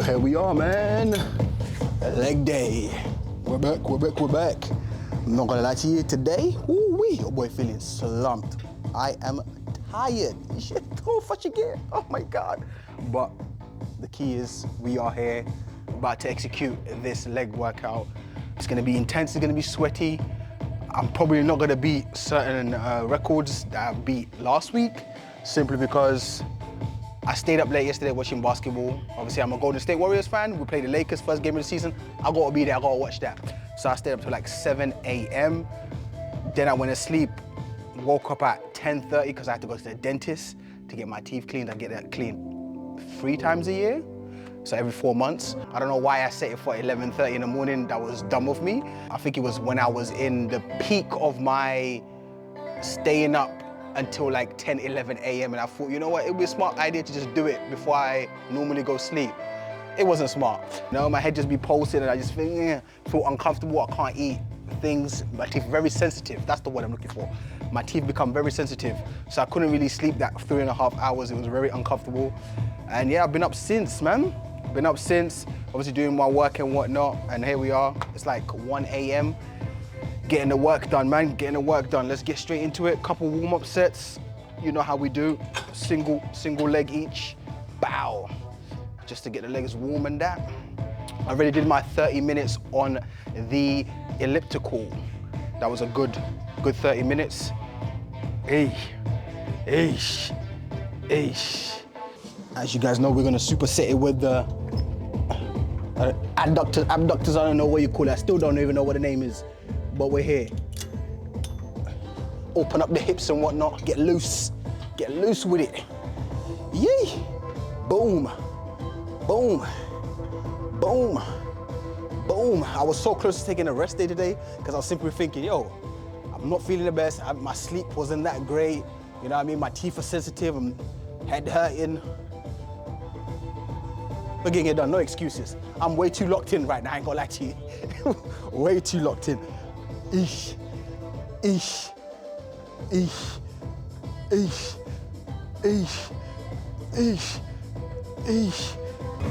Here we are, man. Leg day. We're back. I'm not gonna lie to you today. Ooh-wee, your boy feeling slumped. I am tired. Shit, oh, what you get? Oh my God. But the key is we are here, about to execute this leg workout. It's gonna be intense, it's gonna be sweaty. I'm probably not gonna beat certain records that I beat last week, simply because I stayed up late yesterday watching basketball. Obviously, I'm a Golden State Warriors fan. We played the Lakers first game of the season. I gotta be there, I gotta watch that. So I stayed up till like 7 a.m. Then I went to sleep, woke up at 10:30 because I had to go to the dentist to get my teeth cleaned. I get that cleaned 3 times a year, so every 4 months. I don't know why I set it for 11:30 in the morning. That was dumb of me. I think it was when I was in the peak of my staying up until like 10, 11 a.m. and I thought, you know what, it would be a smart idea to just do it before I normally go sleep. It wasn't smart. You know, my head just be pulsing and I just feel uncomfortable. I can't eat things. My teeth are very sensitive. That's the word I'm looking for. My teeth become very sensitive. So I couldn't really sleep that 3.5 hours. It was very uncomfortable. And yeah, I've been up since, man. Been up since, obviously doing my work and whatnot. And here we are, it's like 1 a.m. Getting the work done, man, getting the work done. Let's get straight into it. Couple warm-up sets. You know how we do. Single leg each. Bow. Just to get the legs warm and that. I already did my 30 minutes on the elliptical. That was a good 30 minutes. As you guys know, we're gonna superset it with the abductors, I don't know what you call it. I still don't even know what the name is. But we're here. Open up the hips and whatnot, get loose with it. Yee! Boom, boom, boom, boom. I was so close to taking a rest day today because I was simply thinking, yo, I'm not feeling the best. My sleep wasn't that great. You know what I mean? My teeth are sensitive, I'm head hurting. We're getting it done, no excuses. I'm way too locked in right now, I ain't gonna lie to you. Way too locked in. Eesh.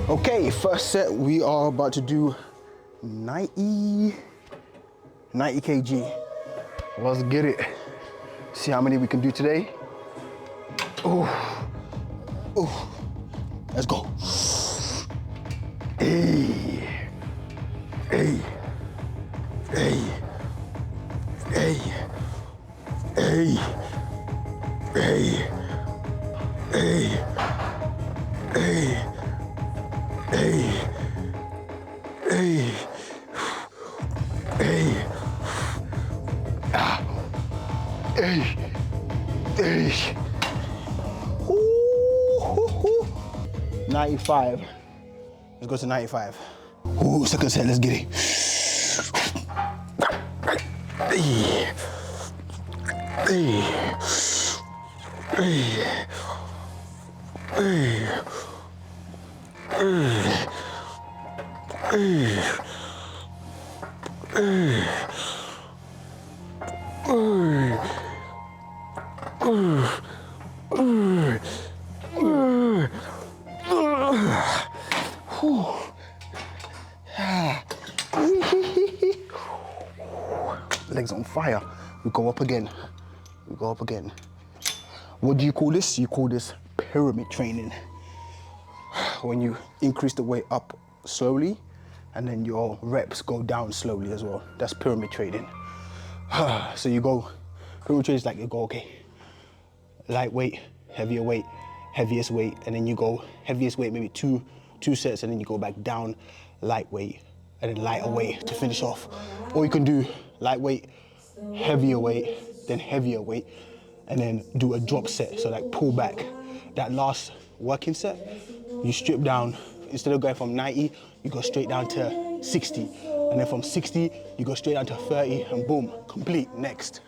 Okay, first set, we are about to do 90 kg. Let's get it. See how many we can do today. Oh, let's go. Hey. Ooh, 95. Let's go to 95. Ooh, second set, let's get it. Legs on fire. We go up again. What do you call this? You call this pyramid training. When you increase the weight up slowly and then your reps go down slowly as well. That's pyramid training. So you go, pyramid training is like you go, okay, lightweight, heavier weight, heaviest weight, and then you go heaviest weight, maybe two sets, and then you go back down, lightweight, and then lighter weight to finish off. Or you can do lightweight, heavier weight, then heavier weight, and then do a drop set, so like pull back. That last working set, you strip down, instead of going from 90, you go straight down to 60. And then from 60, you go straight down to 30, and boom, complete, next.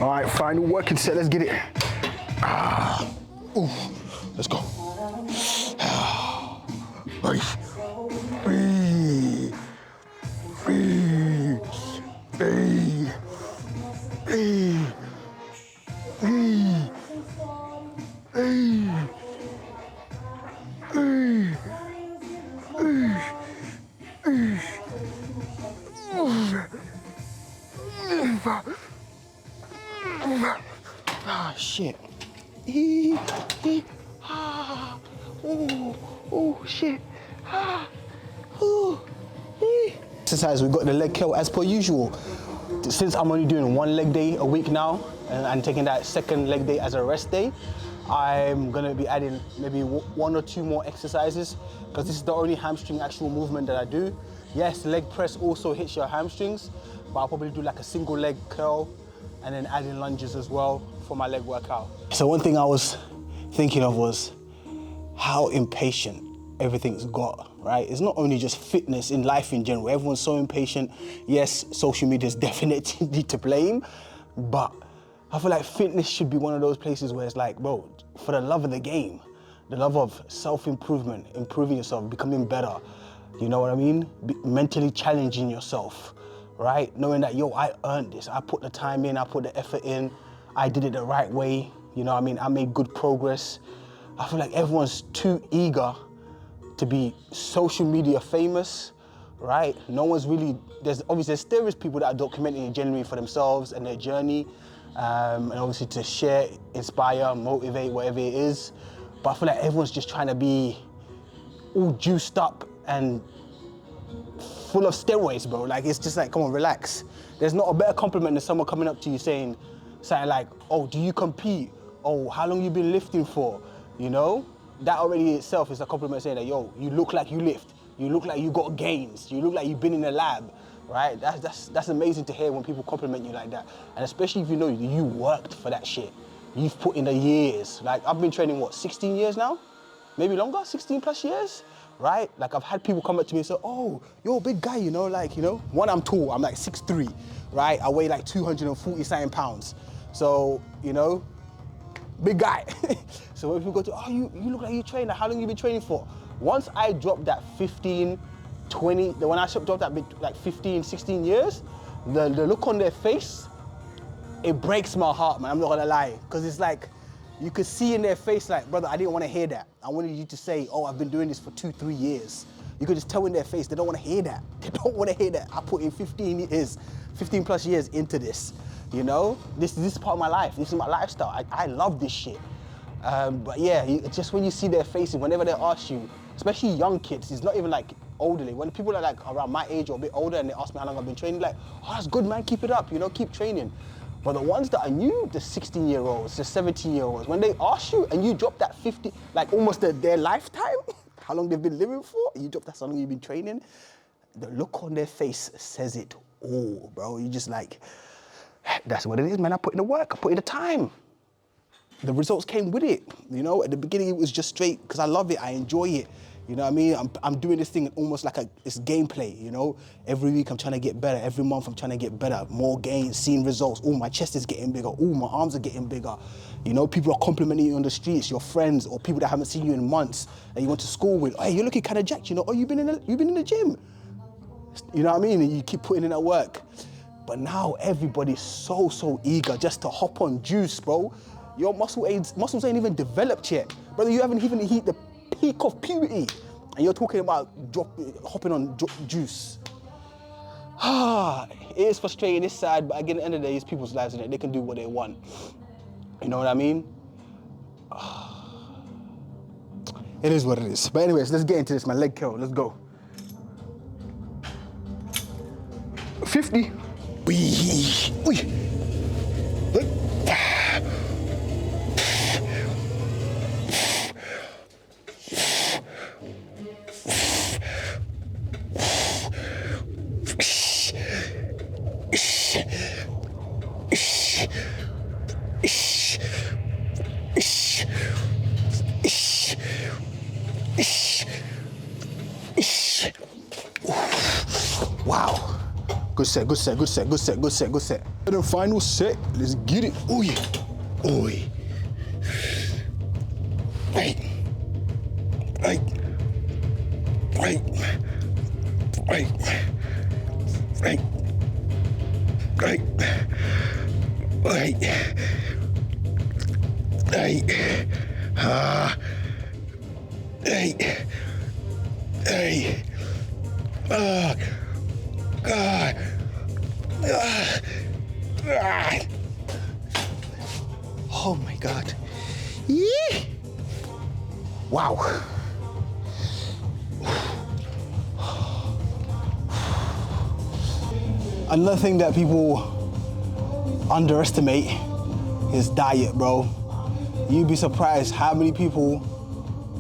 All right, final working set, let's get it. Ooh, let's go. shit. Ah. Oh, shit. Ah. Ooh. Exercise, we got the leg curl as per usual. Since I'm only doing one leg day a week now, and taking that second leg day as a rest day, I'm gonna be adding maybe one or two more exercises, because this is the only hamstring actual movement that I do. Yes, leg press also hits your hamstrings, but I'll probably do like a single leg curl and then add in lunges as well for my leg workout. So one thing I was thinking of was how impatient everything's got, right? It's not only just fitness, in life in general. Everyone's so impatient. Yes, social media is definitely to blame, but I feel like fitness should be one of those places where it's like, bro, for the love of the game, the love of self-improvement, improving yourself, becoming better, you know what I mean? Mentally challenging yourself, right? Knowing that, yo, I earned this. I put the time in, I put the effort in, I did it the right way, you know what I mean? I made good progress. I feel like everyone's too eager to be social media famous, right? No one's really, there is people that are documenting it genuinely for themselves and their journey, and obviously to share, inspire, motivate, whatever it is. But I feel like everyone's just trying to be all juiced up and full of steroids, bro. Like, it's just like, come on, relax. There's not a better compliment than someone coming up to you saying something like, oh, do you compete? Oh, how long you been lifting for? You know? That already itself is a compliment saying that, yo, you look like you lift. You look like you got gains. You look like you've been in the lab, right? That's amazing to hear when people compliment you like that. And especially if you know you worked for that shit. You've put in the years. Like, I've been training, what, 16 years now? Maybe longer, 16 plus years, right? Like, I've had people come up to me and say, oh, you're a big guy, you know, like, you know, one, I'm tall, I'm like 6'3", right? I weigh like 240 something pounds. So, you know, big guy. So when people go to, oh, you look like you train, how long you been training for? Once I dropped that 15, 20, when I dropped that bit, like 15, 16 years, the look on their face, it breaks my heart, man, I'm not gonna lie. Because it's like, you could see in their face like, brother, I didn't want to hear that. I wanted you to say, oh, I've been doing this for 2-3 years. You could just tell in their face, they don't want to hear that. They don't want to hear that. I put in 15 plus years into this. You know, this is part of my life. This is my lifestyle. I love this shit. But yeah, just when you see their faces, whenever they ask you, especially young kids, it's not even like elderly. When people are like around my age or a bit older and they ask me how long I've been training, like, oh, that's good, man, keep it up, you know, keep training. But the ones that are new, the 16-year-olds, the 17-year-olds, when they ask you and you drop that 50, like almost their lifetime, how long they've been living for, you drop that how long you've been training, the look on their face says it all, bro. You just like, that's what it is, man. I put in the work, I put in the time. The results came with it, you know? At the beginning, it was just straight, because I love it, I enjoy it. You know what I mean? I'm doing this thing almost like it's gameplay, you know? Every week I'm trying to get better. Every month I'm trying to get better. More gains, seeing results. Oh, my chest is getting bigger. Oh, my arms are getting bigger. You know, people are complimenting you on the streets, your friends or people that haven't seen you in months that you went to school with. Hey, you're looking kind of jacked, you know? Oh, you've been in the gym. You know what I mean? And you keep putting in that work. But now everybody's so eager just to hop on juice, bro. Your muscles ain't even developed yet. Brother, you haven't even hit the peak of puberty, and you're talking about hopping on juice. It is frustrating, it's sad, but again, at the end of the day, it's people's lives, and they can do what they want. You know what I mean? It is what it is. But anyways, let's get into this, my leg curl, let's go. 50. Wee. Wow. Good set. And the final set, let's get it. Oi. Right. Oh my God. Yeah. Wow. Another thing that people underestimate is diet, bro. You'd be surprised how many people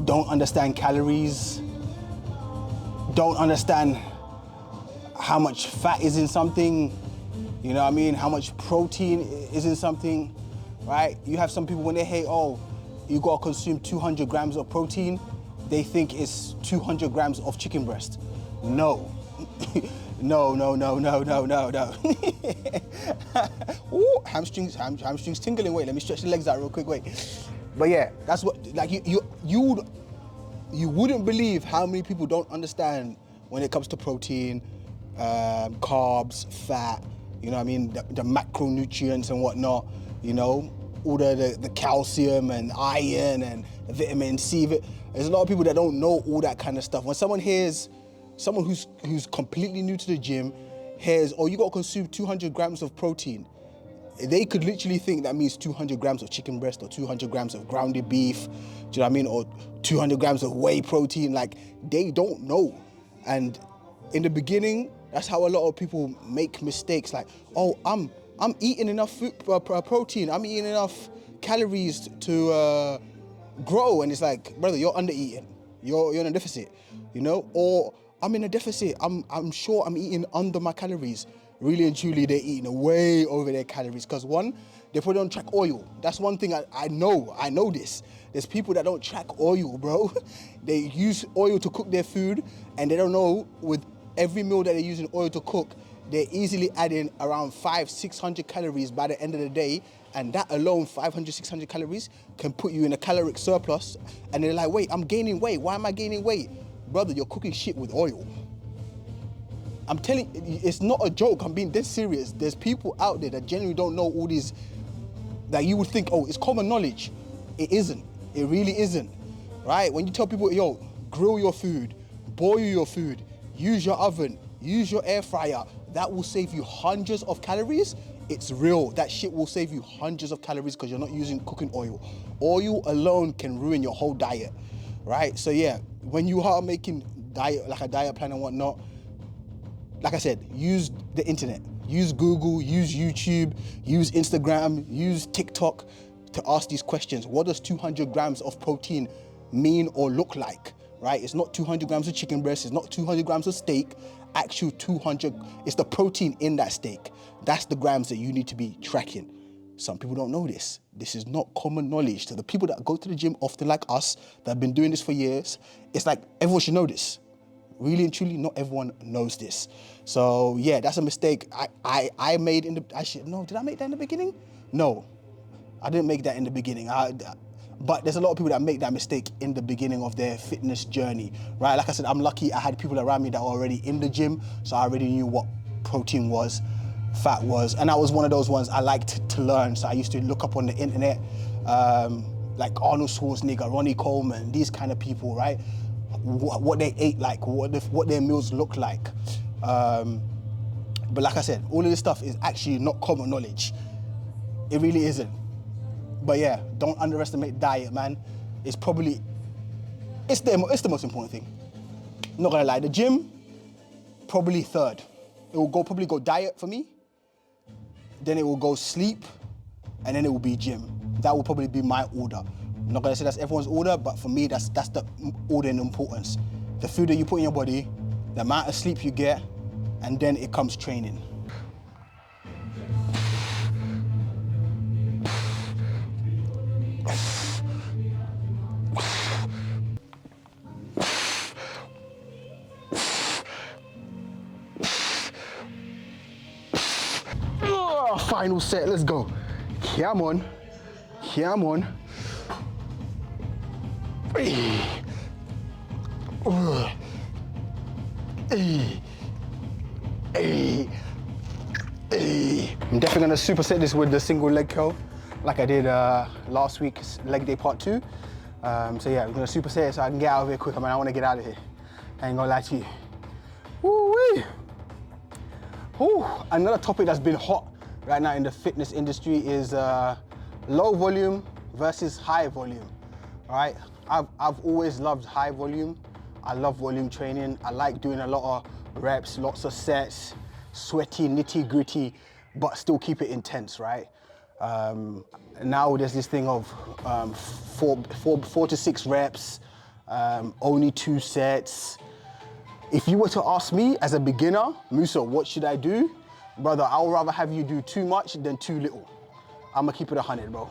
don't understand calories, don't understand how much fat is in something, you know what I mean? How much protein is in something, right? You have some people when they hear, oh, you gotta consume 200 grams of protein, they think it's 200 grams of chicken breast. No. No. Ooh, hamstrings tingling. Wait, let me stretch the legs out real quick, wait. But yeah, that's what, like you wouldn't believe how many people don't understand when it comes to protein, carbs, fat, you know what I mean, the macronutrients and whatnot, you know, all the calcium and iron and vitamin C. There's a lot of people that don't know all that kind of stuff. When someone hears, someone who's completely new to the gym hears, oh, you got to consume 200 grams of protein, they could literally think that means 200 grams of chicken breast or 200 grams of grounded beef, do you know what I mean? Or 200 grams of whey protein. Like, they don't know. And in the beginning, that's how a lot of people make mistakes. Like, oh, I'm eating enough food, protein, I'm eating enough calories to grow. And it's like, brother, you're under eating. You're in a deficit, you know? Or I'm in a deficit. I'm sure I'm eating under my calories. Really and truly, they're eating way over their calories. Because one, they probably don't track oil. That's one thing I know this. There's people that don't track oil, bro. They use oil to cook their food, and they don't know with every meal that they're using oil to cook, they're easily adding around 500-600 calories by the end of the day. And that alone, 500-600 calories, can put you in a caloric surplus. And they're like, wait, I'm gaining weight. Why am I gaining weight? Brother, you're cooking shit with oil. I'm telling you, it's not a joke. I'm being dead serious. There's people out there that genuinely don't know all these, that you would think, oh, it's common knowledge. It isn't. It really isn't, right? When you tell people, yo, grill your food, boil your food, use your oven, use your air fryer, that will save you hundreds of calories. It's real. That shit will save you hundreds of calories because you're not using cooking oil. Oil alone can ruin your whole diet, right? So yeah, when you are making diet, like a diet plan and whatnot, like I said, use the internet, use Google, use YouTube, use Instagram, use TikTok to ask these questions. What does 200 grams of protein mean or look like, right? It's not 200 grams of chicken breast, it's not 200 grams of steak, actual 200, it's the protein in that steak. That's the grams that you need to be tracking. Some people don't know this. This is not common knowledge. To the people that go to the gym often like us, that have been doing this for years, it's like everyone should know this. Really and truly, not everyone knows this. So yeah, that's a mistake I made in the, did I make that in the beginning? No, I didn't make that in the beginning. But there's a lot of people that make that mistake in the beginning of their fitness journey, right? Like I said, I'm lucky I had people around me that were already in the gym, so I already knew what protein was, fat was, and that was one of those ones I liked to learn. So I used to look up on the internet, like Arnold Schwarzenegger, Ronnie Coleman, these kind of people, right? What they ate like, what their meals look like. But like I said, all of this stuff is actually not common knowledge. It really isn't. But yeah, don't underestimate diet, man. It's probably, it's the most important thing. I'm not gonna lie, the gym, probably third. It will probably go diet for me, then it will go sleep, and then it will be gym. That will probably be my order. I'm not gonna say that's everyone's order, but for me, that's the order in importance. The food that you put in your body, the amount of sleep you get, and then it comes training. Final set, let's go. Come on, come on. Hey. Hey. Hey. Hey. I'm definitely gonna superset this with the single leg curl, like I did last week's leg day part 2. So yeah, we're gonna superset it so I can get out of here quick. I mean, I wanna get out of here. I ain't gonna lie to you. Woo-wee. Ooh, another topic that's been hot right now in the fitness industry is low volume versus high volume, all right? I've always loved high volume. I love volume training. I like doing a lot of reps, lots of sets, sweaty, nitty gritty, but still keep it intense, right? Now there's this thing of 4 to 6 reps, only 2 sets. If you were to ask me as a beginner, Musa, what should I do? Brother, I would rather have you do too much than too little. I'm gonna keep it 100, bro.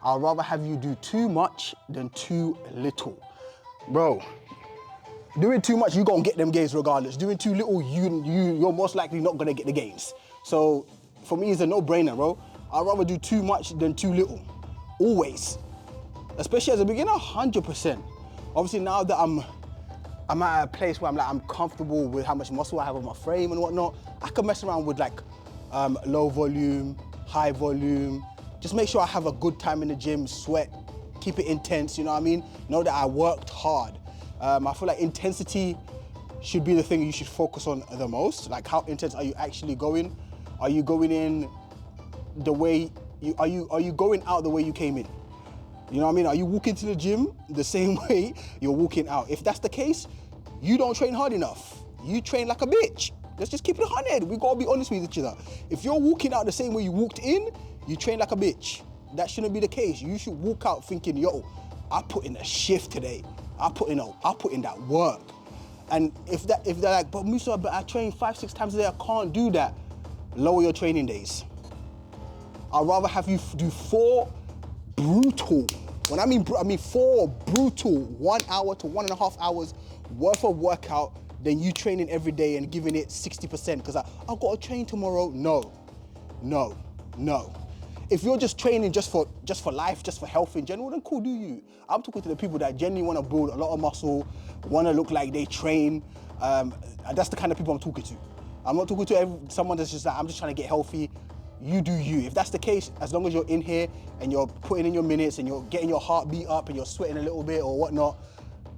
I'd rather have you do too much than too little. Bro, doing too much, you're gonna get them gains regardless. Doing too little, you're most likely not gonna get the gains. So for me, it's a no-brainer, bro. I'd rather do too much than too little, always. Especially as a beginner, 100%. Obviously now that I'm at a place where I'm comfortable with how much muscle I have on my frame and whatnot, I can mess around with like low volume, high volume. Just make sure I have a good time in the gym, sweat, keep it intense, you know what I mean? Know that I worked hard. I feel like intensity should be the thing you should focus on the most. Like how intense are you actually going? Are you going in the way, are you going out the way you came in? You know what I mean? Are you walking to the gym the same way you're walking out? If that's the case, you don't train hard enough. You train like a bitch. Let's just keep it 100. We gotta be honest with each other. If you're walking out the same way you walked in, you train like a bitch. That shouldn't be the case. You should walk out thinking, yo, I put in a shift today. I put in that work. And if they're like, but Musa, but I train 5-6 times a day, I can't do that. Lower your training days. I'd rather have you do 4 brutal, when I mean 4 brutal 1 hour to 1.5 hours worth of workout than you training every day and giving it 60% because I've got to train tomorrow. No. If you're just training just for life, just for health in general, then cool, do you. I'm talking to the people that genuinely want to build a lot of muscle, want to look like they train. That's the kind of people I'm talking to. I'm not talking to someone that's just like, I'm just trying to get healthy. You do you. If that's the case, as long as you're in here and you're putting in your minutes and you're getting your heartbeat up and you're sweating a little bit or whatnot,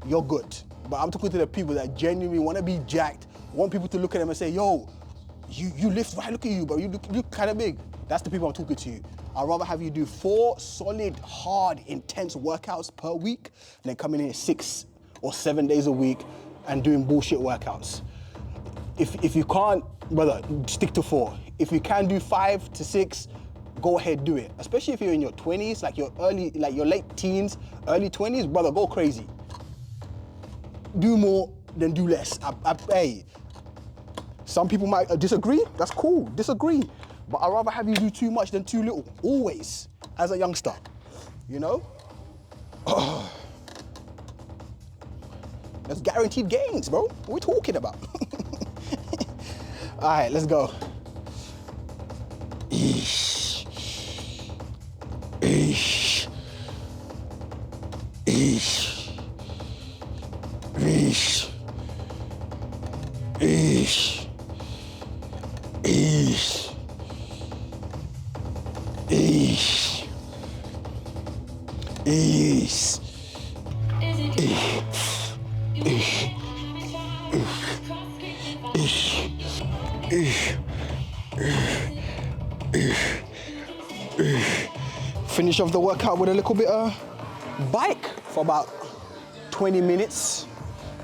you're good. But I'm talking to the people that genuinely want to be jacked, want people to look at them and say, yo, you lift right, look at you, bro, you look kind of big. That's the people I'm talking to. I'd rather have you do 4 solid, hard, intense workouts per week than coming in 6 or 7 days a week and doing bullshit workouts. If you can't, brother, stick to 4. If you can do 5 to 6, go ahead, do it. Especially if you're in your 20s, like your late teens, early 20s, brother, go crazy. Do more than do less. Hey, some people might disagree, that's cool, disagree. But I'd rather have you do too much than too little, always, as a youngster, you know? That's guaranteed gains, bro. What are we talking about? All right, let's go. Eesh. Eesh. Eesh. Eesh. Eesh. Eesh. Eesh. Eesh. Finish off the workout with a little bit of bike for about 20 minutes,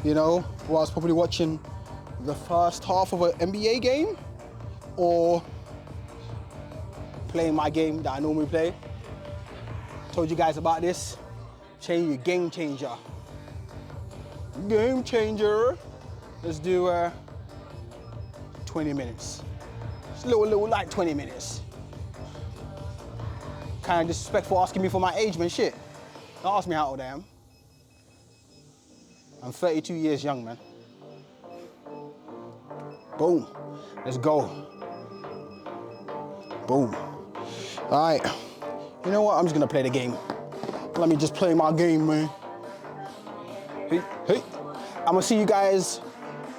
you know, while I was probably watching the first half of an NBA game or playing my game that I normally play. Told you guys about this. Game changer. Game changer. Let's do 20 minutes. It's a little like 20 minutes. Kind of disrespectful asking me for my age, man, shit. Don't ask me how old I am. I'm 32 years young, man. Boom. Let's go. Boom. All right. You know what? I'm just gonna play the game. Let me just play my game, man. Hey. I'm gonna see you guys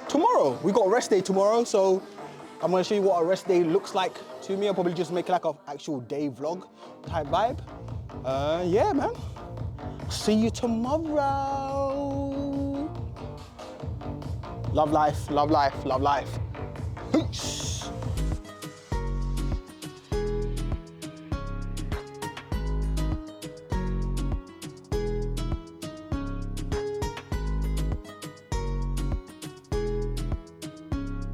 tomorrow. We got rest day tomorrow, so I'm gonna show you what a rest day looks like to me. I'll probably just make like an actual day vlog type vibe. Yeah, man. See you tomorrow. Love life, love life, love life. Peace.